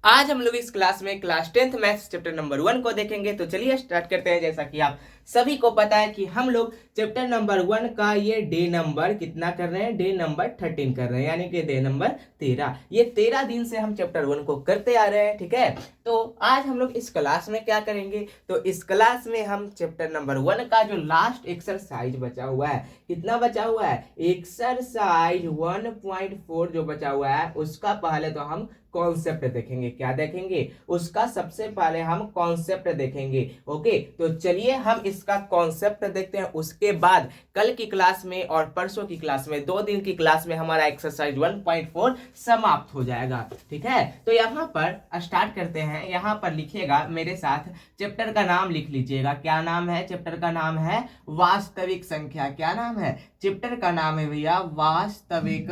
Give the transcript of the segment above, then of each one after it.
आज हम लोग इस क्लास में class 10th maths chapter number 1 को देखेंगे। तो चलिए स्टार्ट करते हैं। जैसा कि आप सभी को पता है कि हम लोग चैप्टर नंबर 1 का ये डे नंबर कितना कर रहे हैं, डे नंबर 13 कर रहे हैं, यानी कि डे नंबर 13। ये 13 दिन से हम चैप्टर 1 को करते आ रहे हैं, ठीक है। तो आज हम लोग इस क्लास में क्या करेंगे, तो इस क्लास में हम चैप्टर नंबर 1 का जो लास्ट एक्सरसाइज बचा हुआ है, कितना बचा हुआ है, एक्सरसाइज 1.4 जो बचा हुआ है, उसका पहले तो हम कॉन्सेप्ट देखेंगे। क्या देखेंगे, उसका सबसे पहले हम कॉन्सेप्ट देखेंगे। ओके, तो चलिए हम इसका कॉन्सेप्ट देखते हैं। उसके बाद कल की क्लास में और परसों की क्लास में, 2 दिन की क्लास में हमारा एक्सरसाइज 1.4 समाप्त हो जाएगा, ठीक है। तो यहाँ पर स्टार्ट करते हैं। यहाँ पर लिखिएगा मेरे साथ, चैप्टर का नाम लिख लीजिएगा। क्या नाम है चैप्टर का? नाम है वास्तविक संख्या। क्या नाम है चैप्टर का? नाम है भैया वास्तविक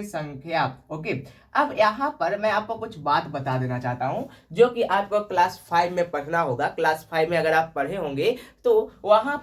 संख्या। ओके, अब यहाँ पर मैं आपको कुछ बात बता देना चाहता हूँ जो कि आपको क्लास 5 में पढ़ना होगा। क्लास 5 में अगर आप पढ़े होंगे तो यहाँ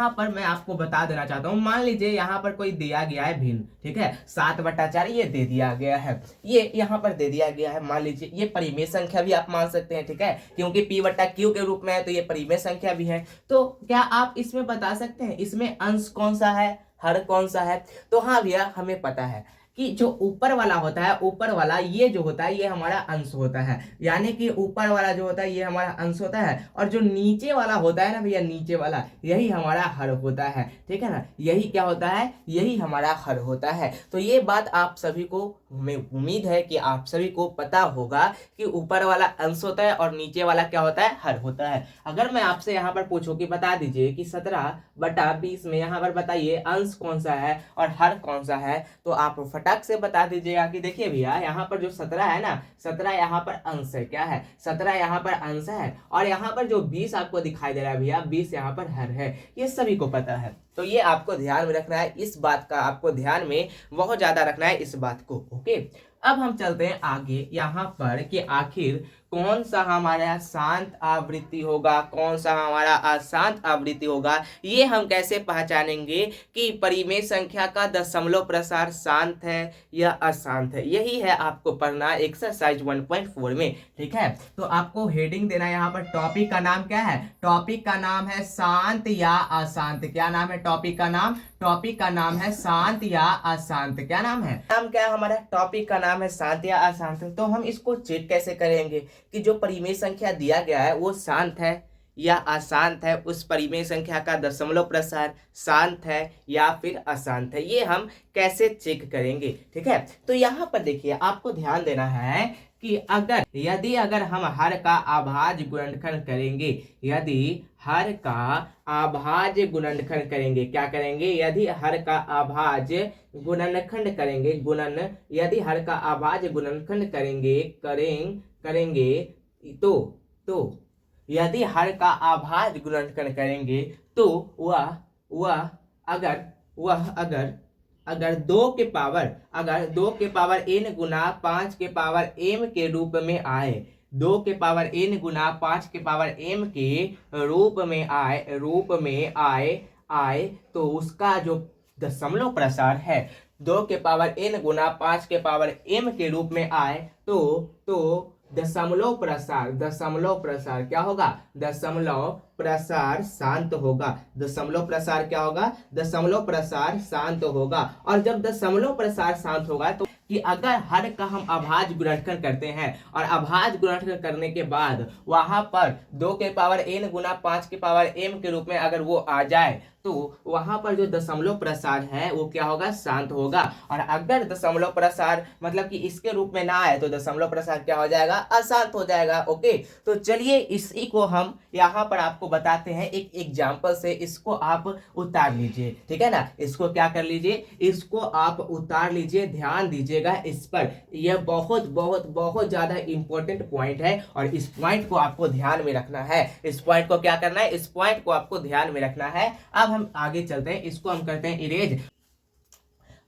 पर मैं आपको बता देना चाहता हूँ। मान लीजिए यहाँ पर कोई दिया गया है भिन्न, ठीक है, 7/4 ये दे दिया गया है, ये यहाँ पर दे दिया गया है। मान लीजिए ये परिमेय संख्या भी आप मान सकते हैं, ठीक है, क्योंकि P/Q के रूप में है तो ये परिमेय संख्या भी है। तो क्या आप इसमें बता सकते हैं इसमें अंश कौन सा है, हर कौन सा है? तो हाँ भैया, हमें पता है कि जो ऊपर वाला होता है, ऊपर वाला ये जो होता है ये हमारा अंश होता है, यानी कि ऊपर वाला जो होता है ये हमारा अंश होता है, और जो नीचे वाला होता है ना भैया, नीचे वाला यही हमारा हर होता है, ठीक है ना। यही क्या होता है, यही हमारा हर होता है। तो ये बात आप सभी को, हमें उम्मीद है कि आप सभी को पता होगा कि ऊपर वाला अंश होता है और नीचे वाला क्या होता है, हर होता है। अगर मैं आपसे यहाँ पर पूछूं कि बता दीजिए कि 17/20 में यहाँ पर बताइए अंश कौन सा है और हर कौन सा है, तो आप फटाक से बता दीजिएगा कि देखिए भैया यहाँ पर जो 17 है ना, 17 यहाँ पर अंश है। क्या है, 17 यहाँ पर अंश है, और यहाँ पर जो 20 आपको दिखाई दे रहा है भैया, 20 यहाँ पर हर है। ये सभी को पता है, तो ये आपको ध्यान में रखना है। इस बात का आपको ध्यान में बहुत ज्यादा रखना है इस बात को। ओके, अब हम चलते हैं आगे यहाँ पर कि आखिर कौन सा हमारा शांत आवृत्ति होगा, कौन सा हमारा अशांत आवृत्ति होगा। ये हम कैसे पहचानेंगे कि परिमेय संख्या का दशमलव प्रसार शांत है या अशांत है। यही है आपको पढ़ना एक्सरसाइज 1.4 में, ठीक है। तो आपको हेडिंग देना है यहाँ पर। टॉपिक का नाम क्या है, टॉपिक का नाम है शांत या अशांत। क्या नाम है टॉपिक का नाम, टॉपिक का नाम है शांत या अशांत। क्या नाम है, नाम क्या है हमारा, टॉपिक का नाम है शांत या अशांत। तो हम इसको चेक कैसे करेंगे कि जो परिमेय संख्या दिया गया है वो शांत है या अशांत है, उस परिमेय संख्या का दशमलव प्रसार शांत है या फिर अशांत है, ये हम कैसे चेक करेंगे, ठीक है। तो यहाँ पर देखिए आपको ध्यान देना है कि यदि हम हर का अभाज्य गुणनखंड करेंगे, यदि हर का अभाज्य गुणनखंड करेंगे, क्या करेंगे, यदि हर का अभाज्य गुणनखंड करेंगे, यदि हर का अभाज्य गुणनखंड करेंगे तो यदि हर का अभाज्य गुणनखंड करेंगे तो वह अगर 2 के पावर n गुना 5 के पावर m के रूप में आए, 2 के पावर n गुना 5 के पावर m के रूप में आए, तो उसका जो दशमलव प्रसार है, 2 के पावर n गुना 5 के पावर m के रूप में आए, तो दशमलव प्रसार क्या होगा, दशमलव प्रसार शांत होगा। दशमलव प्रसार क्या होगा, दशमलव प्रसार शांत होगा। और जब दशमलव प्रसार शांत होगा तो कि अगर हर का हम अभाज्य गुणनखंड करते हैं और अभाज्य गुणनखंड करने के बाद वहां पर 2 के पावर n गुना 5 के पावर m के रूप में अगर वो आ जाए, तो वहां पर जो दशमलव प्रसार है वो क्या होगा, शांत होगा। और अगर दशमलव प्रसार मतलब कि इसके रूप में ना आए तो दशमलव प्रसार क्या हो जाएगा, अशांत हो जाएगा। ओके, तो चलिए इसी को हम यहाँ पर आपको बताते हैं एक एग्जाम्पल से। इसको आप उतार लीजिए, ठीक है ना, इसको क्या कर लीजिए, इसको आप उतार लीजिए, ध्यान दीजिएगा इस पर। यह बहुत बहुत बहुत ज्यादा इंपॉर्टेंट पॉइंट है और इस पॉइंट को आपको ध्यान में रखना है। इस पॉइंट को क्या करना है, इस पॉइंट को आपको ध्यान में रखना है। अब हम आगे चलते हैं, इसको हम करते हैं इरेज।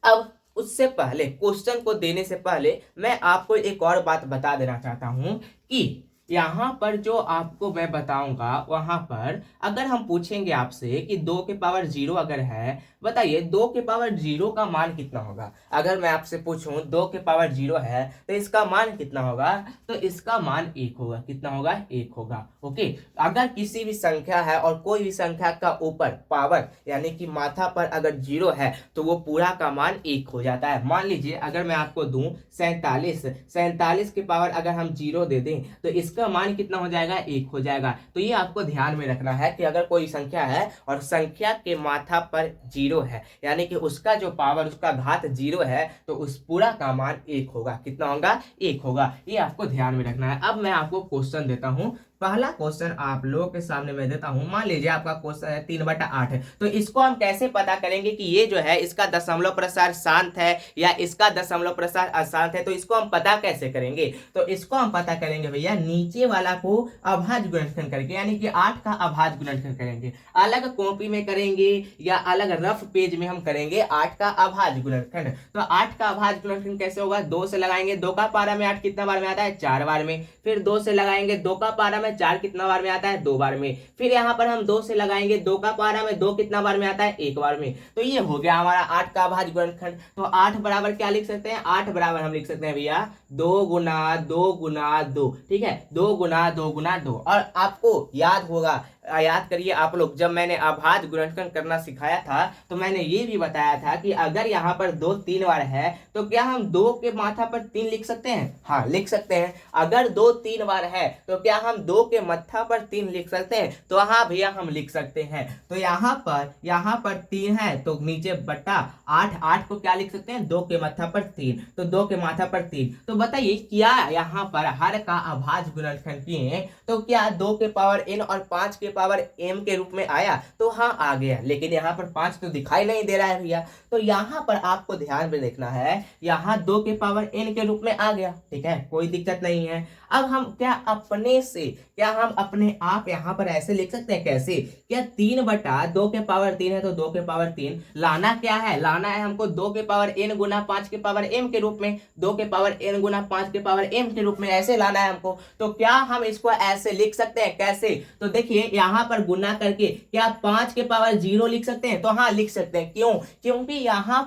अब उससे पहले, क्वेश्चन को देने से पहले मैं आपको एक और बात बता देना चाहता हूं कि यहाँ पर जो आपको मैं बताऊंगा वहां पर अगर हम पूछेंगे आपसे कि 2 के पावर 0 अगर है, बताइए 2 के पावर 0 का मान कितना होगा। अगर मैं आपसे पूछूं 2 के पावर 0 है तो इसका मान कितना होगा, तो इसका मान 1 होगा। कितना होगा, 1 होगा। ओके, अगर किसी भी संख्या है और कोई भी संख्या का ऊपर पावर यानी कि माथा पर अगर 0 है तो वो पूरा का मान 1 हो जाता है। मान लीजिए अगर मैं आपको दूं 47, 47 के पावर अगर हम 0 दे दें तो इसका मान कितना हो जाएगा, 1 हो जाएगा। तो ये आपको ध्यान में रखना है कि अगर कोई संख्या है और संख्या के माथा पर 0 है यानी कि उसका जो पावर, उसका घात 0 है तो उस पूरा का मान 1 होगा। कितना होगा, 1 होगा। ये आपको ध्यान में रखना है। अब मैं आपको क्वेश्चन देता हूं। पहला क्वेश्चन आप लोगों के सामने मैं देता हूं। मान लीजिए आपका क्वेश्चन है 3/8, तो इसको हम कैसे पता करेंगे कि ये जो है इसका दशमलव प्रसार शांत है या इसका दशमलव प्रसार अशांत है। तो इसको हम पता कैसे करेंगे, तो इसको हम पता करेंगे भैया नीचे वाला को अभाज्य गुणनखंड करके, यानी कि 8 का अभाज्य गुणनखंड करेंगे। अलग कॉपी में करेंगे या अलग रफ पेज में हम करेंगे 8 का अभाज्य गुणनखंड। तो 8 का अभाज्य गुणनखंड कैसे होगा, 2 से लगाएंगे, 2 का पारा में 8 कितना बार में आता है, 4 बार में। फिर 2 से लगाएंगे, 2 का पारा में 4 कितना बार में आता है, 2 बार में। फिर यहाँ पर हम 2 से लगाएंगे, 2 का पारा में 2 कितना बार में आता है, 1 बार में। तो ये हो गया हमारा 8 का अभाज्य गुणनखंड। तो 8 बराबर क्या लिख सकते हैं, 8 बराबर हम लिख सकते हैं भैया 2 गुना 2 गुना 2। ठीक है, 2 गुना 2 गुना 2। और आपको याद होगा, याद करिए आप लोग, जब मैंने अभाज्य गुणनखंड करना सिखाया था तो मैंने ये भी बताया था कि अगर यहाँ पर 2 3 बार है तो क्या हम 2 के माथा पर 3 लिख सकते हैं, हाँ लिख सकते हैं। अगर 2 3 बार है तो क्या हम 2 के माथा पर 3 लिख सकते हैं, तो हाँ भैया हम लिख सकते हैं। तो यहाँ पर 3 है तो नीचे बटा 8, 8 को क्या लिख सकते हैं, 2 के माथा पर 3, तो 2 के माथा पर 3। तो बताइए क्या यहाँ पर हर का अभाज्य गुणनखंड किए तो क्या 2 के पावर n और 5 के पावर m के रूप में आया, तो हाँ आ गया। लेकिन यहाँ पर 5 तो दिखाई नहीं दे रहा है भैया। तो यहाँ पर आपको ध्यान में देखना है, यहाँ 2 के पावर n के रूप में आ गया। ठीक है, कोई दिक्कत नहीं है। अब हम क्या अपने आप यहाँ पर ऐसे लिख सकते हैं, कैसे, क्या 3/2 के पावर 3 है तो 2 के पावर 3 लाना क्या है, लाना है हमको 2 के पावर n गुना 5 के पावर m के रूप में, 2 के पावर n गुना 5 के पावर m के रूप में ऐसे लाना है हमको। तो क्या हम इसको ऐसे लिख सकते हैं, कैसे, तो देखिए यहाँ पर गुना करके क्या 5 के पावर 0 लिख सकते हैं, तो हाँ लिख सकते हैं। क्यों, क्योंकि यहाँ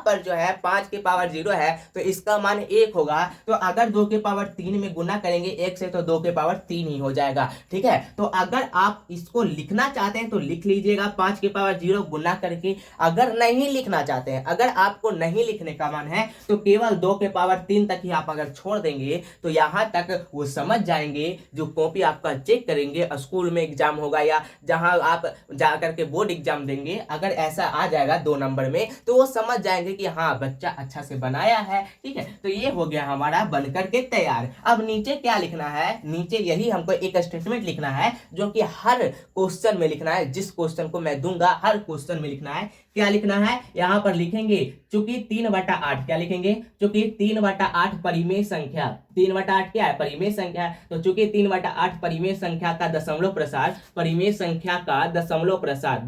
पर जो है 5 के पावर 0 है तो इसका मान 1 होगा। तो अगर 2 के पावर 3 में गुना करेंगे 1 से तो 2 के पावर 3 ही हो जाएगा। ठीक है, तो अगर आप इसको लिखना चाहते हैं तो लिख लीजिएगा 5 के पावर 0 गुना करके। अगर नहीं लिखना चाहते हैं, अगर आपको नहीं लिखने का मन है तो केवल 2 के पावर 3 तक ही आप अगर छोड़ देंगे तो यहाँ तक वो समझ जाएंगे, जो कॉपी आपका चेक करेंगे, स्कूल में एग्जाम होगा या जहां आप जा करके बोर्ड एग्जाम देंगे, अगर ऐसा आ जाएगा 2 नंबर में तो वो समझ जाएंगे कि हाँ बच्चा अच्छा से बनाया है। ठीक है, तो ये हो गया हमारा बनकर के तैयार। अब नीचे क्या लिखना है, नीचे यही हमको एक स्टेटमेंट लिखना है जो कि हर क्वेश्चन में लिखना है। जिस क्वेश्चन को मैं दूंगा हर क्वेश्चन में लिखना है। क्या लिखना है, यहाँ पर लिखेंगे चूंकि 3/8, क्या लिखेंगे, चूंकि 3/8 परिमेय संख्या, 3/8 क्या है, परिमेय संख्या है। तो चूंकि 3/8 परिमेय संख्या का दशमलव प्रसार, परिमेय संख्या का दशमलव प्रसार,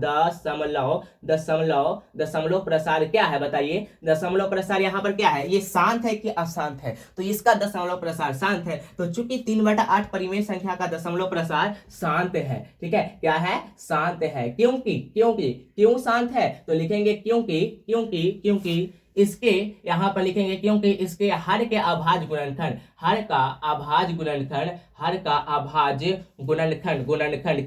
दशमलव प्रसार क्या है बताइए, दशमलव प्रसार यहाँ पर क्या है, ये शांत है कि अशांत है, तो इसका दशमलव प्रसार शांत है। तो चूंकि 3/8 परिमेय संख्या का दशमलव प्रसार शांत है। ठीक है, क्या है, शांत है। क्यों शांत है, तो लिखेंगे क्योंकि इसके यहाँ पर लिखेंगे क्योंकि इसके हर के अभाज्य गुणनखंड, हर का अभाज्य गुणनखंड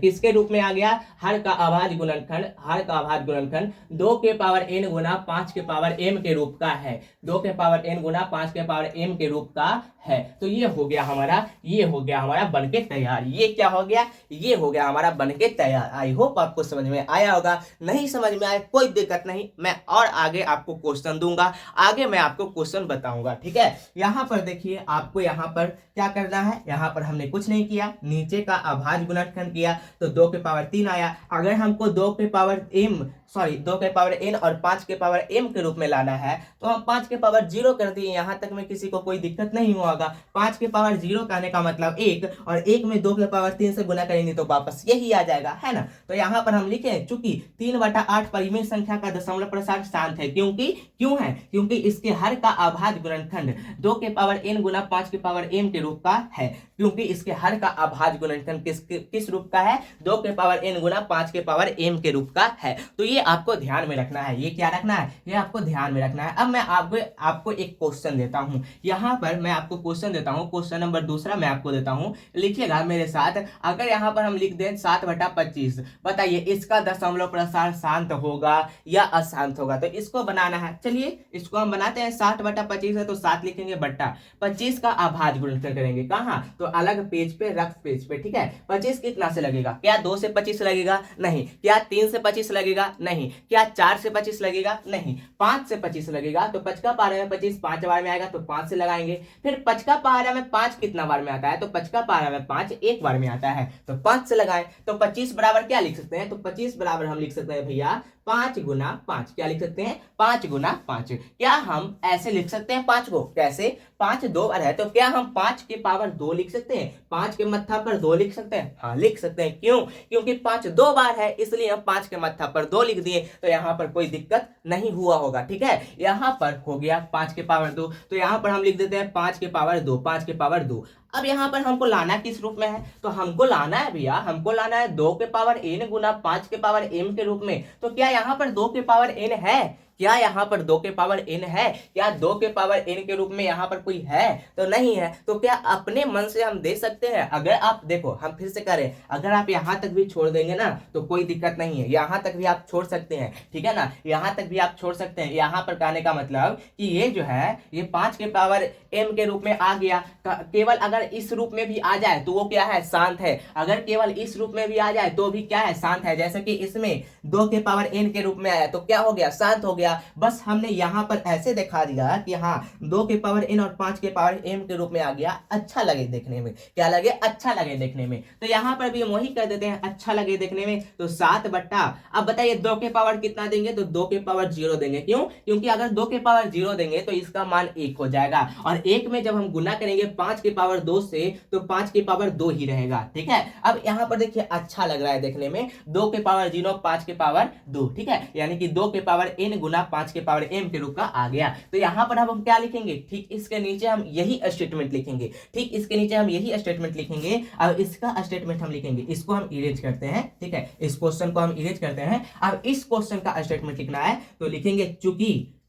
किसके रूप में आ गया, हर का अभाज्य गुणनखंड 2 के पावर n गुना 5 के पावर m के रूप का है, 2 के पावर n गुना 5 के पावर m के रूप का है। तो ये हो गया हमारा बनके तैयार। ये क्या हो गया, ये हो गया हमारा बनके तैयार। आई होप आपको समझ में आया होगा। नहीं समझ में आया कोई दिक्कत नहीं, मैं और आगे आपको क्वेश्चन दूंगा, आगे मैं आपको क्वेश्चन बताऊंगा। ठीक है, यहाँ पर देखिए आपको यहाँ पर क्या करना है, यहाँ पर हमने कुछ नहीं किया, नीचे का अभाज्य गुणनखंड किया तो 2 के पावर 3 आया। अगर हमको 2 के पावर m सॉरी 2 के पावर n और 5 के पावर m के रूप में लाना है तो हम 5 के पावर 0 कर दिए, यहाँ तक में किसी को कोई दिक्कत नहीं हुआ होगा। 5 के पावर 0 कहने का मतलब 1, और 1 में 2 के पावर 3 से गुना करेंगे तो वापस यही आ जाएगा, है ना। तो यहाँ पर हम लिखे चूंकि 3/8 परिमेय संख्या का दशमलव प्रसार शांत है, क्यों है, क्योंकि इसके हर का अभाज्य गुणनखंड 2 के पावर n गुना 5 के पावर m के रूप का है, क्योंकि इसके हर का अभाज्य गुणनखंड किस रूप का है, 2 के पावर n गुना 5 के पावर m के रूप का है। तो ये आपको ध्यान में रखना है, ये क्या रखना है, ये आपको ध्यान में रखना है। अब मैं आपको एक क्वेश्चन देता हूं, यहाँ पर मैं आपको क्वेश्चन देता हूं, क्वेश्चन नंबर दूसरा मैं आपको देता हूं, लिखिएगा मेरे साथ। अगर यहाँ पर हम लिख दें 7/25, बताइए इसका दशमलव प्रसार शांत होगा या अशांत होगा। तो इसको बनाना है, चलिए इसको हम बनाते हैं। 7/25 है तो 7 लिखेंगे बट्टा 25 का अभाज्य गुणनखंड करेंगे, कहाँ, तो अलग पेज पे, रफ पेज पे, ठीक है। 25 कितना से लगेगा, क्या 2 से 25 लगेगा, नहीं। क्या 3 से 25 लगेगा, नहीं। क्या 4 से 25 लगेगा, नहीं। 5 से 25 लगेगा, तो 5 का पारा में 25 5 बार में आएगा तो 5 से लगाएंगे। फिर 5 का पारा में 5 कितना बार में आता है, तो 5 का पारा में 5 एक बार में आता है, तो 5 से लगाएं। तो 25 बराबर क्या लिख सकते हैं, तो 25 बराबर हम लिख सकते हैं भैया 5 गुना 5, क्या लिख सकते हैं, 5 गुना 5। क्या हम ऐसे लिख सकते हैं 5 को, कैसे, 5 2 बार है तो क्या हम 5 के पावर 2 लिख सकते हैं, 5 के मत्था पर 2 लिख सकते हैं, हाँ लिख सकते हैं। क्यों, क्योंकि 5 2 बार है इसलिए हम 5 के मत्था पर 2 लिख दिए, तो यहाँ पर कोई दिक्कत नहीं हुआ होगा, ठीक है। यहाँ पर हो गया 5 के पावर 2, तो यहाँ पर हम लिख देते हैं 5 के पावर 2, 5 के पावर 2। अब यहाँ पर हमको लाना किस रूप में है, तो हमको लाना है भैया, हमको लाना है 2 के पावर n गुना 5 के पावर m के रूप में। तो क्या यहाँ पर 2 के पावर n है, क्या यहाँ पर 2 के पावर n है, क्या 2 के पावर n के रूप में यहाँ पर कोई है, तो नहीं है। तो क्या अपने मन से हम दे सकते हैं, अगर आप देखो हम फिर से करें, अगर आप यहाँ तक भी छोड़ देंगे ना तो कोई दिक्कत नहीं है, यहाँ तक भी आप छोड़ सकते हैं, ठीक है ना, यहाँ तक भी आप छोड़ सकते हैं। यहाँ पर कहने का मतलब कि ये जो है ये 5 के पावर m के रूप में आ गया, केवल अगर इस रूप में भी आ जाए तो वो क्या है, शांत है। अगर केवल इस रूप में भी आ जाए तो भी क्या है, शांत है। जैसे कि इसमें 2 के पावर n के रूप में आया तो क्या हो गया, शांत हो गया। बस हमने यहाँ पर ऐसे दिखा दिया कि हाँ 2 के पावर n और 5 के पावर m के रूप में आ गया, अच्छा लगे देखने में, क्या लगे, अच्छा लगे देखने में। तो यहाँ पर भी हम वही कर देते हैं, अच्छा लगे देखने में। तो 7 बट्टा, अब बताइए 2 के पावर कितना देंगे, तो 2 के पावर 0 देंगे। क्यों, क्योंकि अगर 2 के पावर 0 देंगे तो इसका मान 1 हो जाएगा, और 1 में जब हम गुना करेंगे 5 के पावर 2 से तो 5 के पावर 2 ही रहेगा, ठीक है। अब यहाँ पर देखिए अच्छा लग रहा है देखने में, 2 के पावर 0 5 के पावर 2, ठीक है, यानी कि 2 के पावर n गुना 5 के पावर m के रूप का आ गया। तो यहाँ पर अब हम क्या लिखेंगे, ठीक इसके नीचे हम यही स्टेटमेंट लिखेंगे, ठीक इसके नीचे हम यही स्टेटमेंट लिखेंगे। अब इसका स्टेटमेंट हम लिखेंगे, इसको हम इरेज करते हैं, ठीक है, इस क्वेश्चन को हम इरेज करते हैं। अब इस क्वेश्चन का स्टेटमेंट लिखना है तो लिखेंगे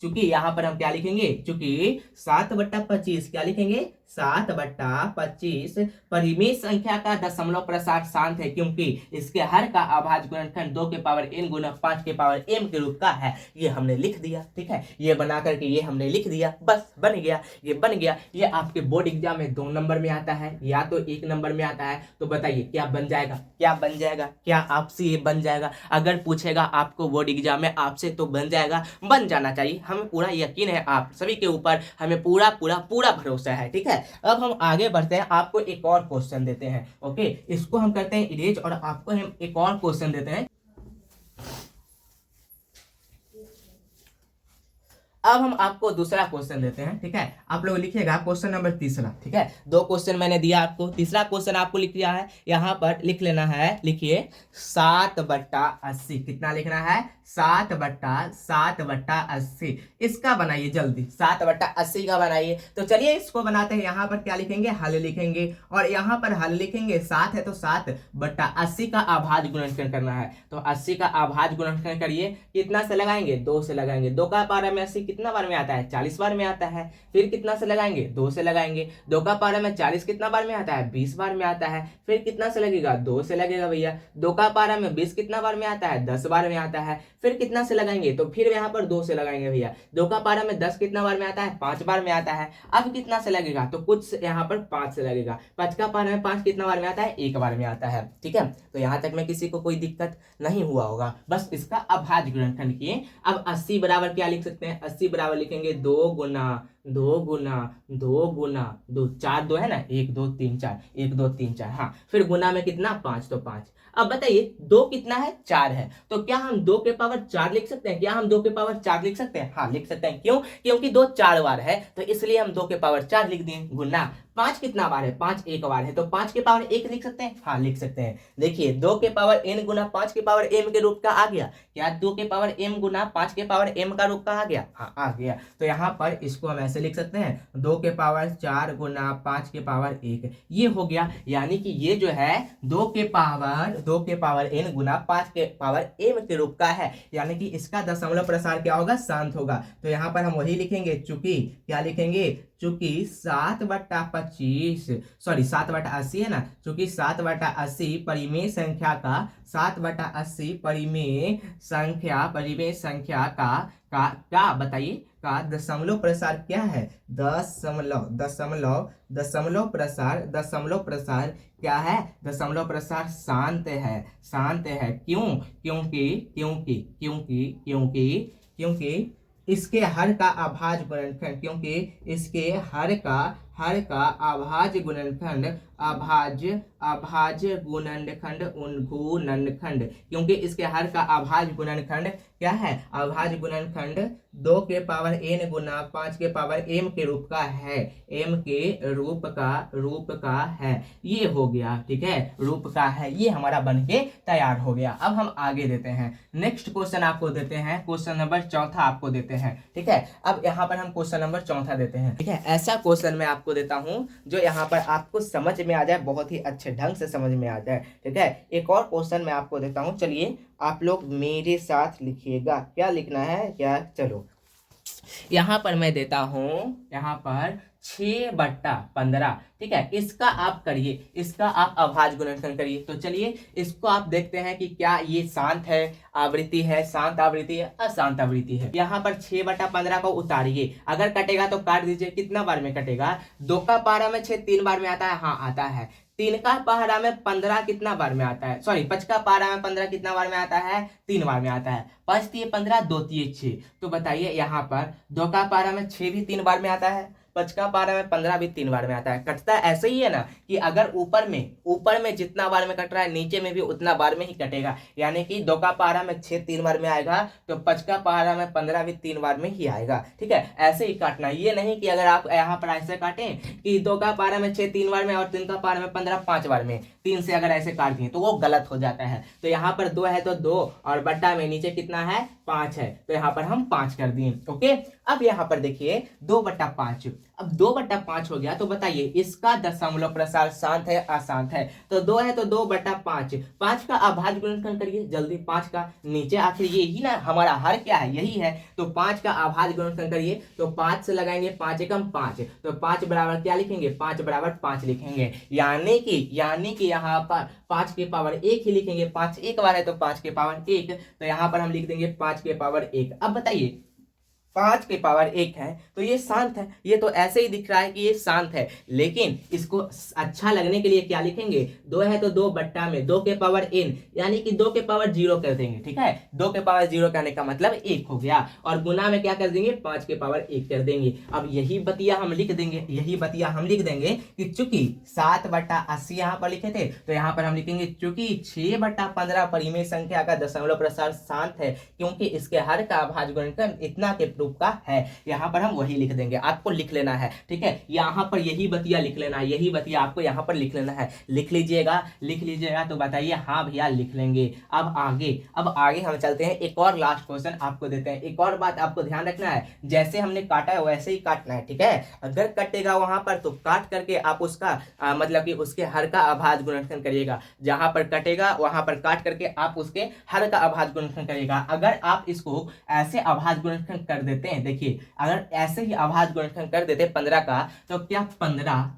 चूंकि यहाँ पर हम क्या लिखेंगे, चूंकि 7/25, क्या लिखेंगे, 7/25 परिमेय संख्या का दशमलव प्रसार शांत है, क्योंकि इसके हर का अभाज्य गुणनखंड 2 के पावर n गुना 5 के पावर m के रूप का है। ये हमने लिख दिया, ठीक है, ये बना करके ये हमने लिख दिया, बस बन गया, ये बन गया। ये आपके बोर्ड एग्जाम में 2 नंबर में आता है या तो 1 नंबर में आता है। तो बताइए क्या बन जाएगा, क्या बन जाएगा, क्या आपसे ये बन जाएगा, अगर पूछेगा आपको बोर्ड एग्जाम में आपसे तो बन जाएगा, बन जाना चाहिए, हमें पूरा यकीन है आप सभी के ऊपर, हमें पूरा पूरा पूरा भरोसा है, ठीक है। अब हम आगे बढ़ते हैं, आपको एक और क्वेश्चन देते हैं, ओके, इसको हम करते हैं इरेज और आपको हम एक और क्वेश्चन देते हैं। अब हम आपको दूसरा क्वेश्चन देते हैं, ठीक है, आप लोग लिखिएगा क्वेश्चन नंबर तीसरा, ठीक है। 2 क्वेश्चन मैंने दिया आपको, तीसरा क्वेश्चन आपको लिख दिया है, यहाँ पर लिख लेना है, लिखिए 7/80, कितना लिखना है, 7/80। इसका बनाइए जल्दी, 7/80 का बनाइए। तो चलिए इसको बनाते हैं, यहाँ पर क्या लिखेंगे, हल लिखेंगे, और यहाँ पर हल लिखेंगे, 7 है तो 7/80 का अभाज्य गुणनखंड करना है। तो 80 का अभाज्य गुणनखंड करिए, कितना से लगाएंगे, 2 से लगाएंगे। 2 का पारा में 80 कितना बार में आता है, 40 बार में आता है। फिर कितना से लगाएंगे, 2 से लगाएंगे। 2 का पारा में 40 कितना बार में आता है, 20 बार में आता है। फिर कितना से लगेगा, 2 से लगेगा भैया। 2 का पारा में 20 कितना बार में आता है, 10 बार में आता है। फिर कितना से लगाएंगे, तो फिर यहाँ पर 2 से लगाएंगे भैया। 2 का पारा में 10 कितना बार में आता है, 5 बार में आता है। अब कितना से लगेगा, तो कुछ यहाँ पर 5 से लगेगा। 5 का पारा में 5 कितना बार में आता है, 1 बार में आता है, ठीक है। तो यहाँ तक में किसी को कोई दिक्कत नहीं हुआ होगा, बस इसका अभाज्य गुणनखंड किए। अब 80 बराबर क्या लिख सकते हैं, 80 बराबर लिखेंगे 2 गुना 2 गुना 2 गुना 2, 4 2 है ना, 1 2 3 4, 1 2 3 4, हाँ। फिर गुना में कितना, 5, तो 5। अब बताइए 2 कितना है, 4 है। तो क्या हम 2 के पावर पावर 4 लिख सकते हैं? क्या हम 2 के पावर 4 लिख सकते हैं? हाँ लिख सकते हैं। क्यों? क्योंकि 2 4 बार है, तो इसलिए हम 2 के पावर 4 लिख दिए। गुना 5 कितना बार है? 5 एक बार है, तो 5 के पावर 1 लिख सकते हैं? हाँ लिख सकते हैं। देखिए 2 के पावर n गुना 5 के पावर m के रूप का आ गया। क्या 2 के पावर m गुना 5 के पावर m का रूप का आ गया? हाँ आ गया। तो यहाँ पर इसको हम ऐसे लिख सकते हैं, 2 के पावर 4 गुना 5 के पावर 1, ये हो गया। यानी कि ये जो है 2 के पावर n गुना 5 के पावर m के रूप का है, यानी कि इसका दशमलव प्रसार क्या होगा? शांत होगा। तो यहाँ पर हम वही लिखेंगे, चूंकि क्या लिखेंगे? चूंकि 7/25 सॉरी 7/80 है ना, चूंकि 7/80 परिमेय संख्या का 7/80 परिमेय संख्या का क्या बताइए? का दशमलव प्रसार क्या है? दशमलव प्रसार क्या है? दशमलव प्रसार शांत है। क्यों? क्योंकि इसके हर का अभाज्य गुणनखंड, क्योंकि इसके हर का अभाज्य गुणनखंड, क्योंकि इसके हर का अभाज्य गुणनखंड क्या है? अभाज्य गुणनखंड 2 के पावर n गुना 5 के पावर m के रूप का है, m के रूप का है। ये हो गया, ठीक है, रूप का है, ये हमारा बन के तैयार हो गया। अब हम आगे देते हैं, नेक्स्ट क्वेश्चन आपको देते हैं, क्वेश्चन नंबर 4 आपको देते हैं, ठीक है। अब यहाँ पर हम क्वेश्चन नंबर 4 देते हैं, ठीक है। ऐसा क्वेश्चन मैं आपको देता हूँ जो यहाँ पर आपको समझ में आ जाए, बहुत ही अच्छे ढंग से समझ में आ जाए, ठीक है। एक और क्वेश्चन मैं आपको देता हूँ, चलिए आप लोग मेरे साथ लिखिएगा। क्या लिखना है? क्या? चलो यहाँ पर मैं देता हूँ, यहाँ पर 6/15, ठीक है। इसका आप करिए, इसका आप अभाज्य गुणनखंड करिए। तो चलिए इसको आप देखते हैं कि क्या ये शांत है आवृत्ति है, शांत आवृत्ति है, अशांत आवृत्ति है। यहाँ पर 6/15 को उतारिए, अगर कटेगा तो काट दीजिए। कितना बार में कटेगा? 2 का पारा में 6 3 बार में आता है, हाँ आता है। 3 का पारा में 15 कितना बार में आता है? सॉरी 5 का पारा में 15 कितना बार में आता है? 3 बार में आता है। 5 3 15, 2 3 6। तो बताइए यहाँ पर 2 का पारा में 6 भी 3 बार में आता है, 5 का पारा में 15 भी 3 बार में आता है। कटता ऐसे ही है ना कि अगर ऊपर में जितना बार में कट रहा है, नीचे में भी उतना बार में ही कटेगा। यानी कि 2 का पारा में 6 3 बार में आएगा, तो 5 का पारा में 15 भी 3 बार में ही आएगा, ठीक है। ऐसे ही काटना, ये नहीं कि अगर आप यहाँ पर ऐसे काटें कि 2 का पारा में 6 3 बार में और 3 का पारा में 15 5 बार में, 3 से अगर ऐसे काट दिए तो वो गलत हो जाता है। तो यहाँ पर 2 है तो 2 और बट्टा में नीचे कितना है? 5 है, तो यहाँ पर हम 5 कर दिए, ओके। अब यहाँ पर देखिए 2/5, अब 2/5 हो गया। तो बताइए इसका दशमलव प्रसार शांत है अशांत है? तो 2 है तो 2/5, 5 का अभाज्य गुणनखंड करिए जल्दी। 5 का नीचे आखिर ये ही ना हमारा हर क्या है? यही है। तो 5 का अभाज्य गुणनखंड करिए, तो 5 से लगाएंगे 5 एकम 5, तो 5 बराबर क्या लिखेंगे? 5 बराबर 5 लिखेंगे। यानी कि यहाँ पर 5 के पावर 1 ही लिखेंगे। 5 एक बार है तो 5 के पावर 1, तो यहाँ पर हम लिख देंगे 5 के पावर 1। अब बताइए 5 के पावर 1 है तो ये शांत है, ये तो ऐसे ही दिख रहा है कि ये शांत है। लेकिन इसको अच्छा लगने के लिए क्या लिखेंगे? 2 है तो 2 बट्टा में 2 के पावर n, यानी कि 2 के पावर 0 कर देंगे, ठीक है। 2 के पावर 0 करने का मतलब 1 हो गया, और गुना में क्या कर देंगे? 5 के पावर 1 कर देंगे। अब यही बतिया हम लिख देंगे कि चूंकि 7/80 यहाँ पर लिखे थे, तो यहाँ पर हम लिखेंगे चूंकि 6/15 परिमेय संख्या का दशमलव प्रसार शांत है, क्योंकि इसके हर का अभाज्य गुणनखंड इतना के रूप का है। यहाँ पर हम वही लिख देंगे, आपको लिख लेना है, ठीक है। यहाँ पर यही बतिया लिख लेना है, यही बतिया आपको यहाँ पर लिख लेना है। लिख लीजिएगा तो बताइए हाँ भैया लिख लेंगे। अब आगे हम चलते हैं, एक और लास्ट क्वेश्चन आपको देते हैं। एक और बात आपको ध्यान रखना है, जैसे हमने काटा है वैसे ही काटना है, ठीक है। अगर कटेगा वहां पर तो काट करके आप उसका मतलब कि उसके हर का अभाज्य गुणनखंड करिएगा। जहां पर कटेगा वहां पर काट करके आप उसके हर का अभाज्य गुणनखंड करिएगा। अगर आप इसको ऐसे अभाज्य गुणनखंड कर देते हैं, देखिए अगर ऐसे ही अभाज्य गुणनखंड कर देते 15 का, तो क्या 15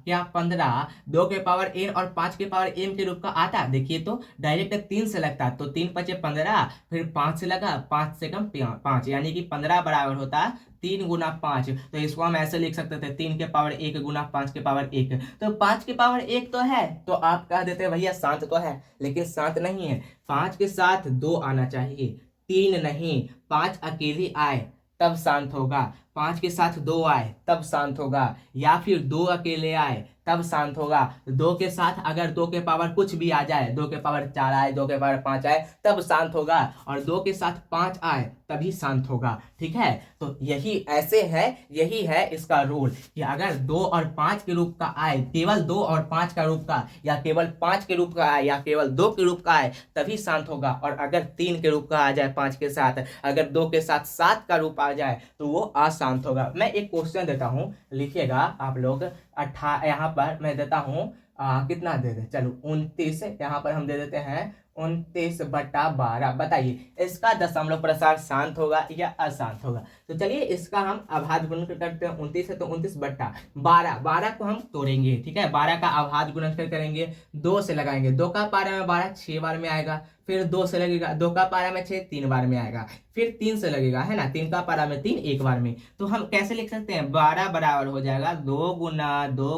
2 के पावर n और 5 के पावर m के रूप का आता? देखिए तो डायरेक्ट 3 से लगता, तो 3 5 15, फिर 5 से लगा, 5 से कम 5, यानी कि 15 बराबर होता 3 गुना 5। तो इसको हम ऐसे लिख सकते थे 3 के पावर 1 गुना 5 के पावर 1। तो 5 के पावर 1 तो है, तो आप कह देते भैया शांत तो है, लेकिन शांत नहीं है। 5 के साथ 2 आना चाहिए, 3 नहीं। 5 अकेली आए तब शांत होगा, 5 के साथ 2 आए तब शांत होगा, या फिर 2 अकेले आए तब शांत होगा। 2 के साथ अगर 2 के पावर कुछ भी आ जाए, 2 के पावर 4 आए, 2 के पावर 5 आए, तब शांत होगा, और 2 के साथ 5 आए तभी शांत होगा। ठीक है, तो यही ऐसे है, यही है इसका रूल कि अगर 2 और 5 के रूप का आए, केवल 2 और 5 का रूप का, या केवल 5 के रूप का आए, या केवल 2 के रूप का आए, तभी शांत होगा। और अगर 3 के रूप का आ जाए 5 के साथ, अगर 2 के साथ 7 का रूप आ जाए, तो वो अशांत होगा। मैं एक क्वेश्चन देता हूं, लिखिएगा आप लोग। यहाँ पर मैं देता हूं, कितना दे दे, चलो 29, यहाँ पर हम दे देते हैं 29/12। बताइए इसका दशमलव प्रसार शांत होगा या अशांत होगा? तो चलिए इसका हम अभाज्य गुणनखंड करते हैं। 29 है तो 29/12, 12 को हम तोड़ेंगे। ठीक है, 12 का अभाज्य गुणनखंड करेंगे, 2 से लगाएंगे, 2 का पारा में 12 6 बार में आएगा, फिर 2 से लगेगा, 2 का पारा में 6 3 बार में आएगा, फिर 3 से लगेगा, है ना, 3 का पारा में 3 1 बार में। तो हम कैसे लिख सकते हैं, 12 बराबर हो जाएगा 2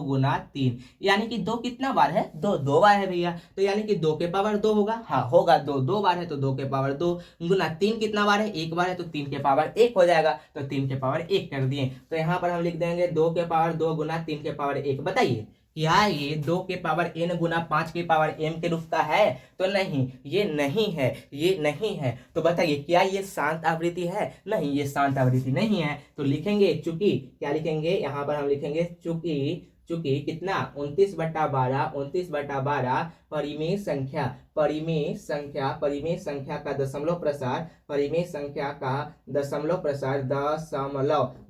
गुना 3, यानी कि 2 कितना बार है, 2 बार है भैया, तो यानी कि 2 के पावर 2 होगा। हाँ होगा, 2 बार है तो 2 के पावर 2 गुना 3 कितना बार है, 1 बार है, तो 3 के पावर 1 हो जाएगा, तो 3 के पावर 1 कर दिए। तो यहाँ पर हम लिख देंगे 2 के पावर 2 गुना 3 के पावर 1। बताइए क्या ये 2 के पावर n गुना 5 के पावर m के रूप का है? तो नहीं, ये नहीं है, ये नहीं है। तो बताइए क्या ये शांत आवृत्ति है? नहीं, ये शांत आवृत्ति नहीं है। तो लिखेंगे चूंकि, क्या लिखेंगे यहाँ पर हम लिखेंगे चूंकि कितना, 29/12, 29/12 परिमेय संख्या, परिमेय संख्या का दशमलव प्रसार, परिमेय संख्या का दशमलव प्रसार,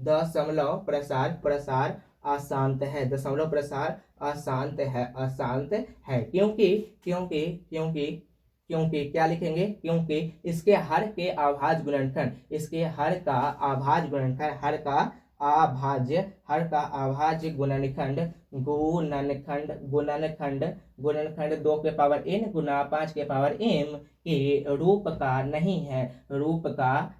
दशमलव प्रसार अशांत है, दशमलव प्रसार अशांत है। क्योंकि क्या लिखेंगे, क्योंकि इसके हर के अभाज्य गुणनखंड, इसके हर का अभाज्य गुणनखंड, हर का अभाज्य गुणनखंड 2 के पावर n गुना 5 के पावर m के रूप का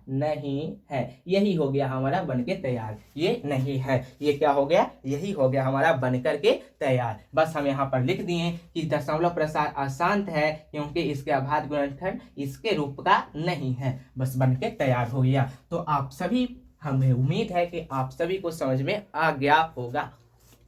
नहीं है। यही हो गया हमारा बन के तैयार। ये नहीं है, ये क्या हो गया, यही हो गया हमारा बन करके तैयार। बस हम यहाँ पर लिख दिए कि दशमलव प्रसार अशांत है क्योंकि इसके अभाज्य गुणनखंड इसके रूप का नहीं है। बस बन के तैयार हो गया। तो आप सभी, हमें उम्मीद है कि आप सभी को समझ में आ गया होगा।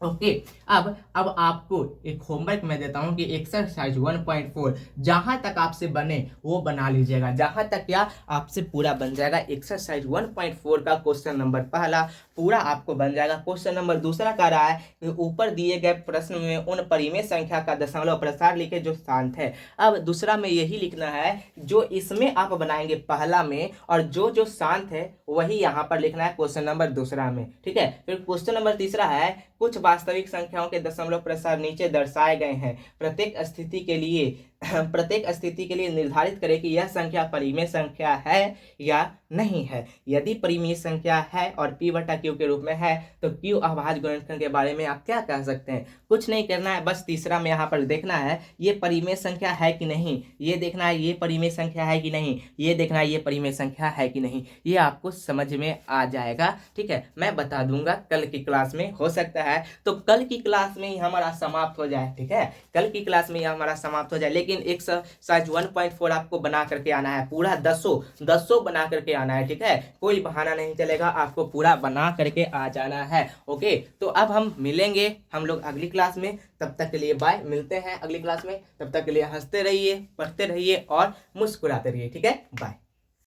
ओके, अब आपको एक होमवर्क मैं देता हूं कि एक्सरसाइज 1.4 जहां तक आपसे बने वो बना लीजिएगा, जहां तक क्या आपसे पूरा बन जाएगा। एक्सरसाइज 1.4 का क्वेश्चन नंबर पहला पूरा आपको बन जाएगा। क्वेश्चन नंबर दूसरा कह रहा है कि ऊपर दिए गए प्रश्न में उन परिमेय संख्या का दशमलव प्रसार लिखे जो शांत है। अब दूसरा में यही लिखना है जो इसमें आप बनाएंगे पहला में, और जो शांत है वही यहाँ पर लिखना है क्वेश्चन नंबर दूसरा में। ठीक है, फिर क्वेश्चन नंबर तीसरा है कुछ वास्तविक संख्याओं के दशमलव प्रसार नीचे दर्शाए गए हैं। प्रत्येक स्थिति के लिए निर्धारित करें कि यह संख्या परिमेय संख्या है या नहीं है। यदि परिमेय संख्या है और p/q के रूप में है तो q अभाज्य गुणनखंड के बारे में आप क्या कह सकते हैं? कुछ नहीं करना है, बस तीसरा में यहाँ पर देखना है ये परिमेय संख्या है कि नहीं, ये देखना है ये परिमेय संख्या है कि नहीं, ये देखना है ये परिमेय संख्या है कि नहीं। ये आपको समझ में आ जाएगा। ठीक है, मैं बता दूंगा कल की क्लास में, हो सकता है तो कल की क्लास में ही हमारा समाप्त हो जाए। ठीक है, कल की क्लास में ही हमारा समाप्त हो जाए, लेकिन एक्सरसाइज 1.4 आपको बना करके आना है, पूरा 10 बना करके आना है। ठीक है, कोई बहाना नहीं चलेगा, आपको पूरा बना करके आ जाना है। ओके, तो अब हम मिलेंगे हम लोग अगली क्लास में। तब तक के लिए बाय, मिलते हैं अगली क्लास में। तब तक के लिए हंसते रहिए, पढ़ते रहिए और मुस्कुराते रहिए। ठीक है, बाय।